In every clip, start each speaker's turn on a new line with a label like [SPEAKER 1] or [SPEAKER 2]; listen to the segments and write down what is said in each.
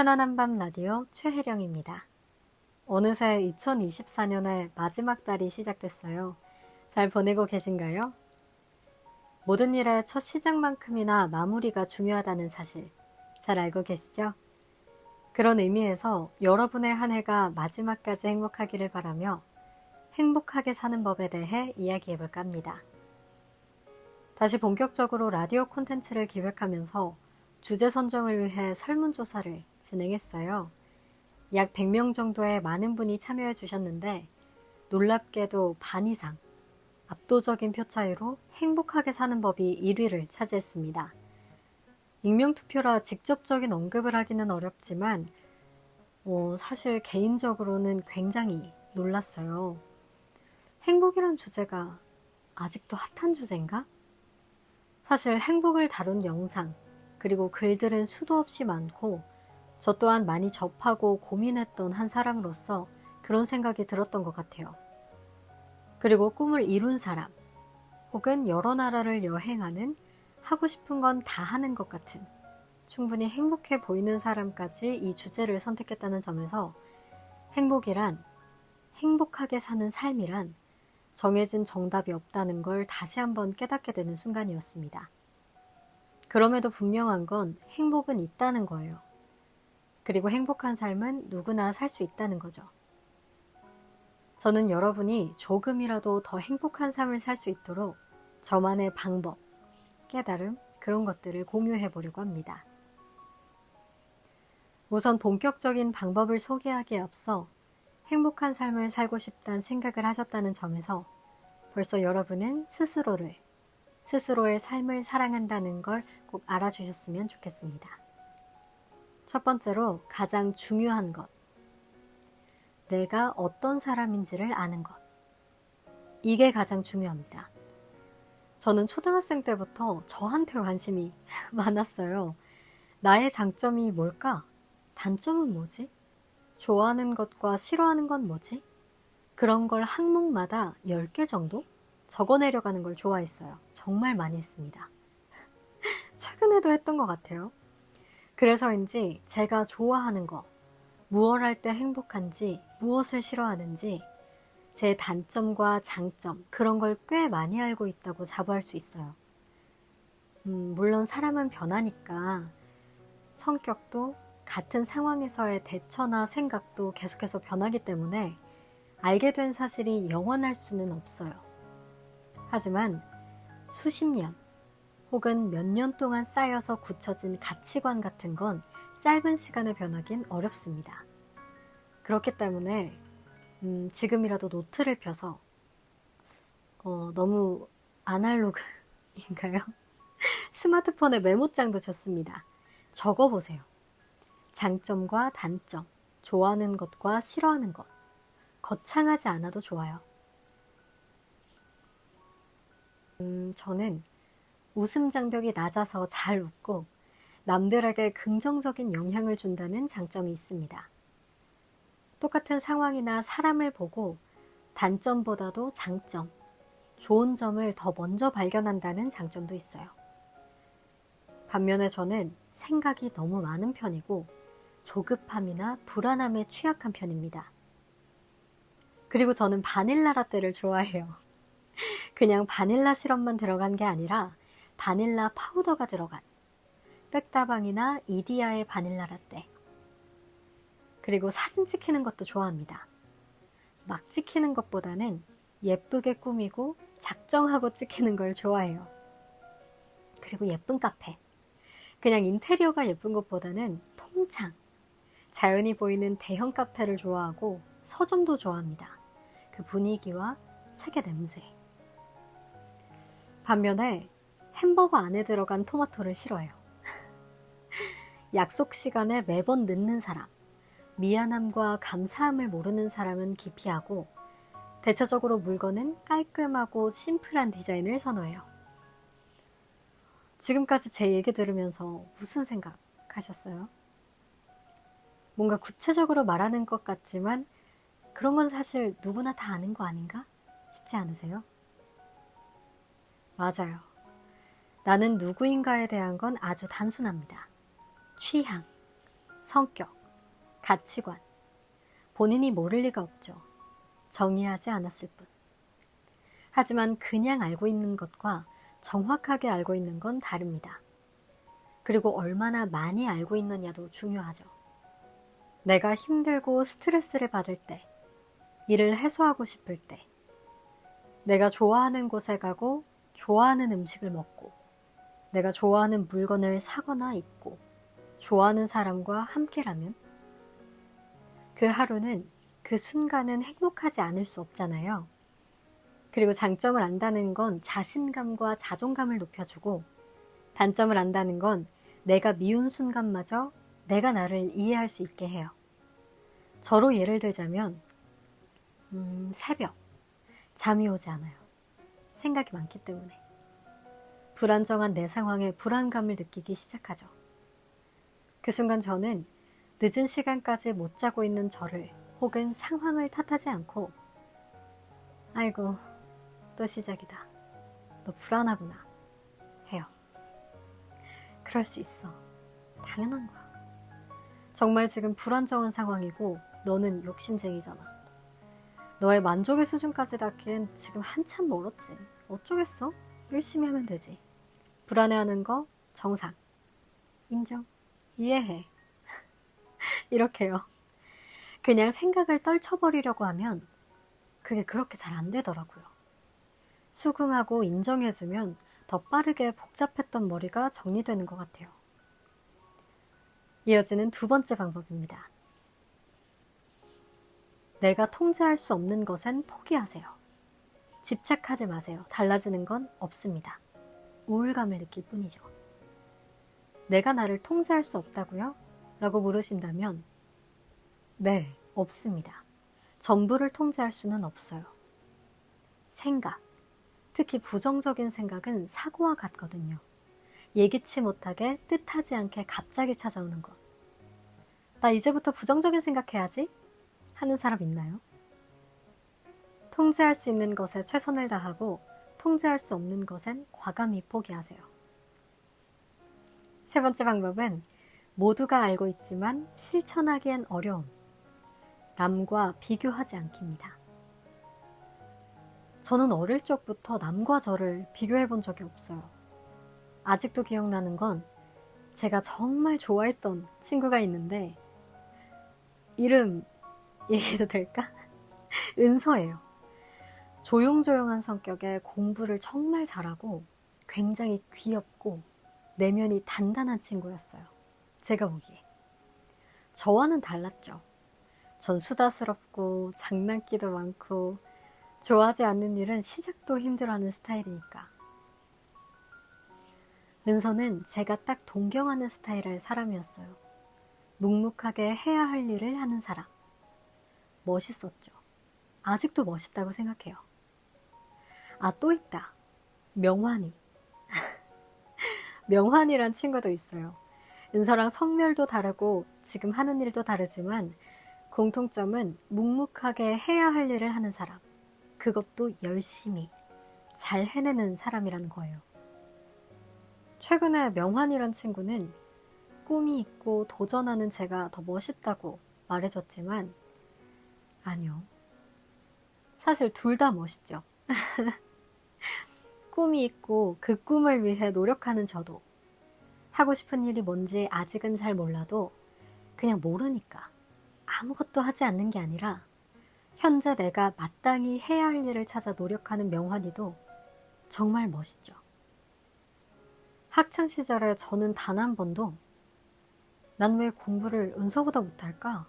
[SPEAKER 1] 편안한 밤 라디오 최혜령입니다. 어느새 2024년의 마지막 달이 시작됐어요. 잘 보내고 계신가요? 모든 일의 첫 시작만큼이나 마무리가 중요하다는 사실 잘 알고 계시죠? 그런 의미에서 여러분의 한 해가 마지막까지 행복하기를 바라며 행복하게 사는 법에 대해 이야기해볼까 합니다. 다시 본격적으로 라디오 콘텐츠를 기획하면서 주제 선정을 위해 설문조사를 진행했어요. 약 100명 정도의 많은 분이 참여해 주셨는데 놀랍게도 반 이상, 압도적인 표 차이로 행복하게 사는 법이 1위를 차지했습니다. 익명투표라 직접적인 언급을 하기는 어렵지만 사실 개인적으로는 굉장히 놀랐어요. 행복이란 주제가 아직도 핫한 주제인가? 사실 행복을 다룬 영상, 그리고 글들은 수도 없이 많고 저 또한 많이 접하고 고민했던 한 사람으로서 그런 생각이 들었던 것 같아요. 그리고 꿈을 이룬 사람, 혹은 여러 나라를 여행하는 하고 싶은 건 다 하는 것 같은 충분히 행복해 보이는 사람까지 이 주제를 선택했다는 점에서 행복이란, 행복하게 사는 삶이란 정해진 정답이 없다는 걸 다시 한번 깨닫게 되는 순간이었습니다. 그럼에도 분명한 건 행복은 있다는 거예요. 그리고 행복한 삶은 누구나 살 수 있다는 거죠. 저는 여러분이 조금이라도 더 행복한 삶을 살 수 있도록 저만의 방법, 깨달음, 그런 것들을 공유해 보려고 합니다. 우선 본격적인 방법을 소개하기에 앞서 행복한 삶을 살고 싶다는 생각을 하셨다는 점에서 벌써 여러분은 스스로의 삶을 사랑한다는 걸 꼭 알아주셨으면 좋겠습니다. 첫 번째로 가장 중요한 것. 내가 어떤 사람인지를 아는 것. 이게 가장 중요합니다. 저는 초등학생 때부터 저한테 관심이 많았어요. 나의 장점이 뭘까? 단점은 뭐지? 좋아하는 것과 싫어하는 건 뭐지? 그런 걸 항목마다 10개 정도 적어내려가는 걸 좋아했어요. 정말 많이 했습니다. 최근에도 했던 것 같아요. 그래서인지 제가 좋아하는 거, 무엇을 할 때 행복한지, 무엇을 싫어하는지 제 단점과 장점, 그런 걸 꽤 많이 알고 있다고 자부할 수 있어요. 물론 사람은 변하니까 성격도 같은 상황에서의 대처나 생각도 계속해서 변하기 때문에 알게 된 사실이 영원할 수는 없어요. 하지만 수십 년 혹은 몇 년 동안 쌓여서 굳혀진 가치관 같은 건 짧은 시간에 변하긴 어렵습니다. 그렇기 때문에 지금이라도 노트를 펴서 너무 아날로그인가요? 스마트폰에 메모장도 좋습니다. 적어보세요. 장점과 단점, 좋아하는 것과 싫어하는 것. 거창하지 않아도 좋아요. 저는 웃음 장벽이 낮아서 잘 웃고 남들에게 긍정적인 영향을 준다는 장점이 있습니다. 똑같은 상황이나 사람을 보고 단점보다도 장점, 좋은 점을 더 먼저 발견한다는 장점도 있어요. 반면에 저는 생각이 너무 많은 편이고 조급함이나 불안함에 취약한 편입니다. 그리고 저는 바닐라 라떼를 좋아해요. 그냥 바닐라 시럽만 들어간 게 아니라 바닐라 파우더가 들어간 백다방이나 이디야의 바닐라 라떼. 그리고 사진 찍히는 것도 좋아합니다. 막 찍히는 것보다는 예쁘게 꾸미고 작정하고 찍히는 걸 좋아해요. 그리고 예쁜 카페. 그냥 인테리어가 예쁜 것보다는 통창, 자연이 보이는 대형 카페를 좋아하고 서점도 좋아합니다. 그 분위기와 책의 냄새. 반면에 햄버거 안에 들어간 토마토를 싫어해요. 약속 시간에 매번 늦는 사람, 미안함과 감사함을 모르는 사람은 기피하고 대체적으로 물건은 깔끔하고 심플한 디자인을 선호해요. 지금까지 제 얘기 들으면서 무슨 생각하셨어요? 뭔가 구체적으로 말하는 것 같지만 그런 건 사실 누구나 다 아는 거 아닌가 싶지 않으세요? 맞아요. 나는 누구인가에 대한 건 아주 단순합니다. 취향, 성격, 가치관, 본인이 모를 리가 없죠. 정의하지 않았을 뿐. 하지만 그냥 알고 있는 것과 정확하게 알고 있는 건 다릅니다. 그리고 얼마나 많이 알고 있느냐도 중요하죠. 내가 힘들고 스트레스를 받을 때, 일을 해소하고 싶을 때, 내가 좋아하는 곳에 가고 좋아하는 음식을 먹고, 내가 좋아하는 물건을 사거나 입고, 좋아하는 사람과 함께라면 그 하루는, 그 순간은 행복하지 않을 수 없잖아요. 그리고 장점을 안다는 건 자신감과 자존감을 높여주고, 단점을 안다는 건 내가 미운 순간마저 내가 나를 이해할 수 있게 해요. 저로 예를 들자면 새벽 잠이 오지 않아요. 생각이 많기 때문에. 불안정한 내 상황에 불안감을 느끼기 시작하죠. 그 순간 저는 늦은 시간까지 못 자고 있는 저를 혹은 상황을 탓하지 않고 아이고 또 시작이다. 너 불안하구나 해요. 그럴 수 있어. 당연한 거야. 정말 지금 불안정한 상황이고 너는 욕심쟁이잖아. 너의 만족의 수준까지 닿기엔 지금 한참 멀었지. 어쩌겠어? 열심히 하면 되지. 불안해하는 거 정상. 인정. 이해해. 이렇게요. 그냥 생각을 떨쳐버리려고 하면 그게 그렇게 잘 안 되더라고요. 수긍하고 인정해주면 더 빠르게 복잡했던 머리가 정리되는 것 같아요. 이어지는 두 번째 방법입니다. 내가 통제할 수 없는 것엔 포기하세요. 집착하지 마세요. 달라지는 건 없습니다. 우울감을 느낄 뿐이죠. 내가 나를 통제할 수 없다고요? 라고 물으신다면 네, 없습니다. 전부를 통제할 수는 없어요. 생각, 특히 부정적인 생각은 사고와 같거든요. 예기치 못하게 뜻하지 않게 갑자기 찾아오는 것. 나 이제부터 부정적인 생각해야지? 하는 사람 있나요? 통제할 수 있는 것에 최선을 다하고 통제할 수 없는 것엔 과감히 포기하세요. 세 번째 방법은 모두가 알고 있지만 실천하기엔 어려움. 남과 비교하지 않기입니다. 저는 어릴 적부터 남과 저를 비교해 본 적이 없어요. 아직도 기억나는 건 제가 정말 좋아했던 친구가 있는데 이름 얘기해도 될까? 은서예요. 조용조용한 성격에 공부를 정말 잘하고 굉장히 귀엽고 내면이 단단한 친구였어요. 제가 보기에. 저와는 달랐죠. 전 수다스럽고 장난기도 많고 좋아하지 않는 일은 시작도 힘들어하는 스타일이니까. 은서는 제가 딱 동경하는 스타일의 사람이었어요. 묵묵하게 해야 할 일을 하는 사람. 멋있었죠. 아직도 멋있다고 생각해요. 아, 또 있다. 명환이. 명환이란 친구도 있어요. 은서랑 성별도 다르고 지금 하는 일도 다르지만 공통점은 묵묵하게 해야 할 일을 하는 사람. 그것도 열심히 잘 해내는 사람이라는 거예요. 최근에 명환이란 친구는 꿈이 있고 도전하는 제가 더 멋있다고 말해줬지만 아니요. 사실 둘 다 멋있죠. 꿈이 있고 그 꿈을 위해 노력하는 저도 하고 싶은 일이 뭔지 아직은 잘 몰라도 그냥 모르니까 아무것도 하지 않는 게 아니라 현재 내가 마땅히 해야 할 일을 찾아 노력하는 명환이도 정말 멋있죠. 학창시절에 저는 단 한 번도 난 왜 공부를 은서보다 못할까?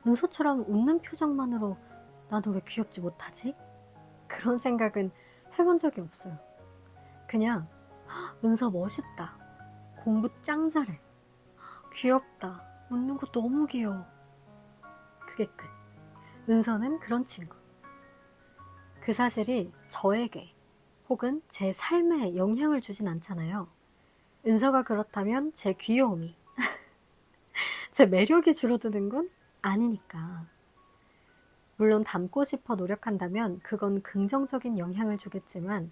[SPEAKER 1] 은서처럼 웃는 표정만으로 나도 왜 귀엽지 못하지? 그런 생각은 해본 적이 없어요. 그냥 은서 멋있다. 공부 짱 잘해. 귀엽다. 웃는 거 너무 귀여워. 그게 끝. 은서는 그런 친구. 그 사실이 저에게 혹은 제 삶에 영향을 주진 않잖아요. 은서가 그렇다면 제 귀여움이, 제 매력이 줄어드는 건 아니니까. 물론 닮고 싶어 노력한다면 그건 긍정적인 영향을 주겠지만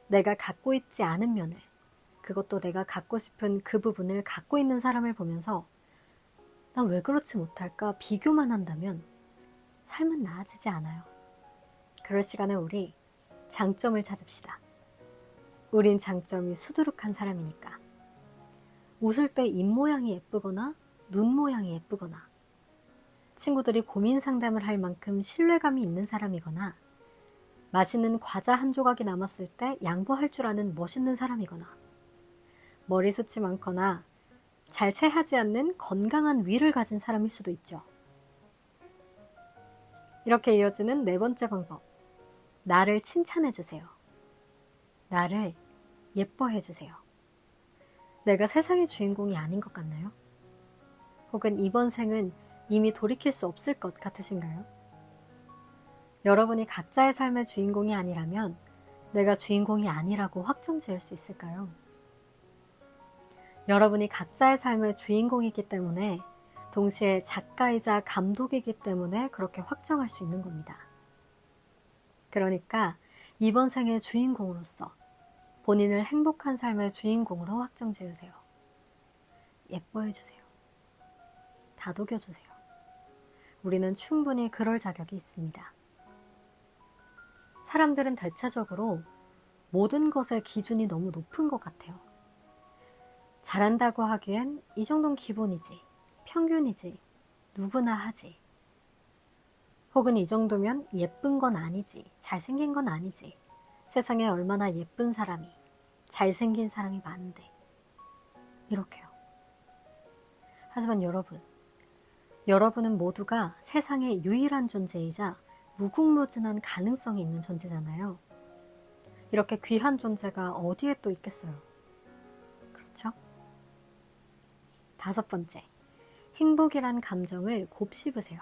[SPEAKER 1] 내가 갖고 있지 않은 면을, 그것도 내가 갖고 싶은 그 부분을 갖고 있는 사람을 보면서 난 왜 그렇지 못할까 비교만 한다면 삶은 나아지지 않아요. 그럴 시간에 우리 장점을 찾읍시다. 우린 장점이 수두룩한 사람이니까. 웃을 때 입모양이 예쁘거나 눈 모양이 예쁘거나 친구들이 고민 상담을 할 만큼 신뢰감이 있는 사람이거나 맛있는 과자 한 조각이 남았을 때 양보할 줄 아는 멋있는 사람이거나 머리숱이 많거나 잘 체하지 않는 건강한 위를 가진 사람일 수도 있죠. 이렇게 이어지는 네 번째 방법. 나를 칭찬해주세요. 나를 예뻐해주세요. 내가 세상의 주인공이 아닌 것 같나요? 혹은 이번 생은 이미 돌이킬 수 없을 것 같으신가요? 여러분이 각자의 삶의 주인공이 아니라면 내가 주인공이 아니라고 확정 지을 수 있을까요? 여러분이 각자의 삶의 주인공이기 때문에 동시에 작가이자 감독이기 때문에 그렇게 확정할 수 있는 겁니다. 그러니까 이번 생의 주인공으로서 본인을 행복한 삶의 주인공으로 확정 지으세요. 예뻐해주세요. 다독여주세요. 우리는 충분히 그럴 자격이 있습니다. 사람들은 대체적으로 모든 것의 기준이 너무 높은 것 같아요. 잘한다고 하기엔 이 정도는 기본이지, 평균이지, 누구나 하지. 혹은 이 정도면 예쁜 건 아니지, 잘생긴 건 아니지. 세상에 얼마나 예쁜 사람이, 잘생긴 사람이 많은데. 이렇게요. 하지만 여러분은 모두가 세상의 유일한 존재이자 무궁무진한 가능성이 있는 존재잖아요. 이렇게 귀한 존재가 어디에 또 있겠어요? 그렇죠? 다섯 번째, 행복이란 감정을 곱씹으세요.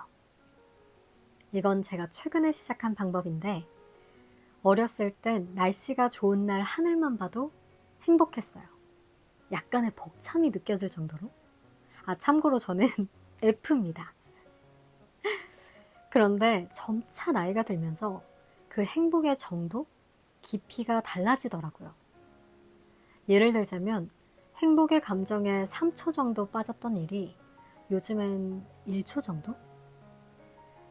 [SPEAKER 1] 이건 제가 최근에 시작한 방법인데 어렸을 땐 날씨가 좋은 날 하늘만 봐도 행복했어요. 약간의 벅참이 느껴질 정도로. 참고로 저는 F입니다. 그런데 점차 나이가 들면서 그 행복의 정도, 깊이가 달라지더라고요. 예를 들자면 행복의 감정에 3초 정도 빠졌던 일이 요즘엔 1초 정도?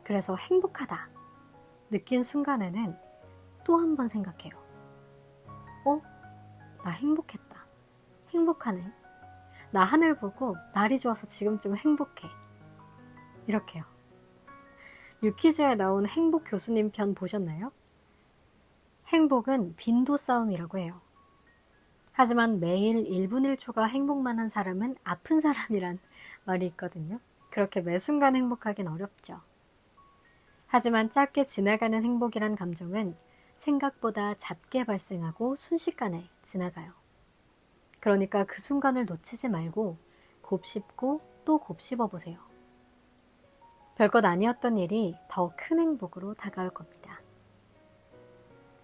[SPEAKER 1] 그래서 행복하다 느낀 순간에는 또 한 번 생각해요. 나 행복했다. 행복하네. 나 하늘 보고 날이 좋아서 지금 좀 행복해. 이렇게요. 유퀴즈에 나온 행복 교수님 편 보셨나요? 행복은 빈도 싸움이라고 해요. 하지만 매일 1분 1초가 행복만 한 사람은 아픈 사람이란 말이 있거든요. 그렇게 매 순간 행복하긴 어렵죠. 하지만 짧게 지나가는 행복이란 감정은 생각보다 잦게 발생하고 순식간에 지나가요. 그러니까 그 순간을 놓치지 말고 곱씹고 또 곱씹어 보세요. 별것 아니었던 일이 더 큰 행복으로 다가올 겁니다.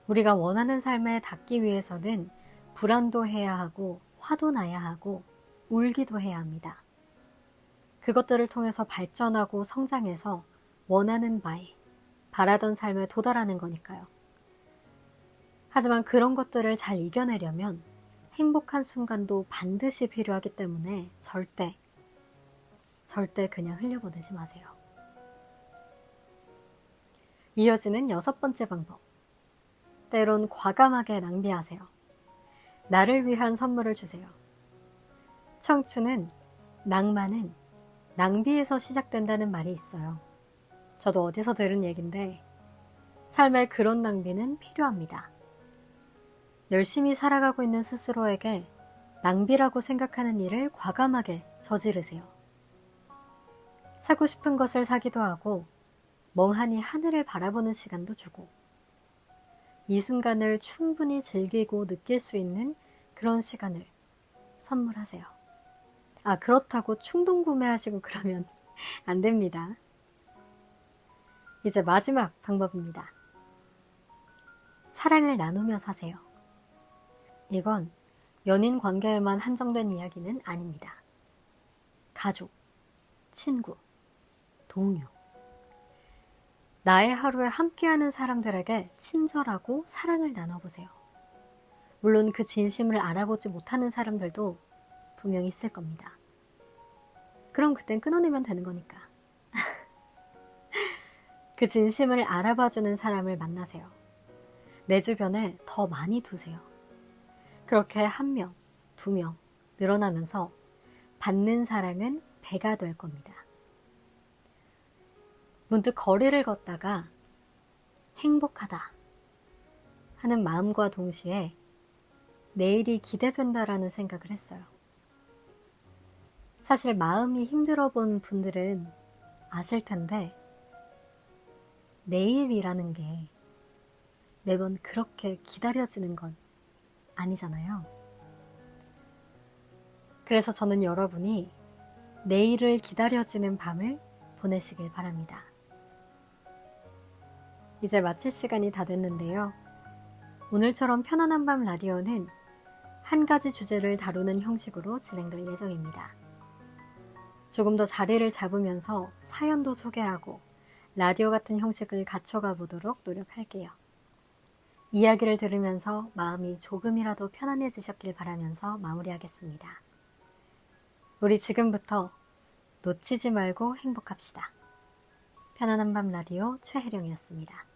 [SPEAKER 1] 우리가 원하는 삶에 닿기 위해서는 불안도 해야 하고 화도 나야 하고 울기도 해야 합니다. 그것들을 통해서 발전하고 성장해서 원하는 바에 바라던 삶에 도달하는 거니까요. 하지만 그런 것들을 잘 이겨내려면 행복한 순간도 반드시 필요하기 때문에 절대 그냥 흘려보내지 마세요. 이어지는 여섯 번째 방법. 때론 과감하게 낭비하세요. 나를 위한 선물을 주세요. 청춘은, 낭만은 낭비에서 시작된다는 말이 있어요. 저도 어디서 들은 얘긴데 삶에 그런 낭비는 필요합니다. 열심히 살아가고 있는 스스로에게 낭비라고 생각하는 일을 과감하게 저지르세요. 사고 싶은 것을 사기도 하고 멍하니 하늘을 바라보는 시간도 주고 이 순간을 충분히 즐기고 느낄 수 있는 그런 시간을 선물하세요. 그렇다고 충동 구매하시고 그러면 안 됩니다. 이제 마지막 방법입니다. 사랑을 나누며 사세요. 이건 연인 관계에만 한정된 이야기는 아닙니다. 가족, 친구, 동료. 나의 하루에 함께하는 사람들에게 친절하고 사랑을 나눠보세요. 물론 그 진심을 알아보지 못하는 사람들도 분명히 있을 겁니다. 그럼 그땐 끊어내면 되는 거니까. 그 진심을 알아봐주는 사람을 만나세요. 내 주변에 더 많이 두세요. 그렇게 1명, 2명 늘어나면서 받는 사람은 배가 될 겁니다. 문득 거리를 걷다가 행복하다 하는 마음과 동시에 내일이 기대된다라는 생각을 했어요. 사실 마음이 힘들어 본 분들은 아실 텐데 내일이라는 게 매번 그렇게 기다려지는 건 아니잖아요. 그래서 저는 여러분이 내일을 기다려지는 밤을 보내시길 바랍니다. 이제 마칠 시간이 다 됐는데요. 오늘처럼 편안한 밤 라디오는 한 가지 주제를 다루는 형식으로 진행될 예정입니다. 조금 더 자리를 잡으면서 사연도 소개하고 라디오 같은 형식을 갖춰가 보도록 노력할게요. 이야기를 들으면서 마음이 조금이라도 편안해지셨길 바라면서 마무리하겠습니다. 우리 지금부터 놓치지 말고 행복합시다. 편안한 밤 라디오 최혜령이었습니다.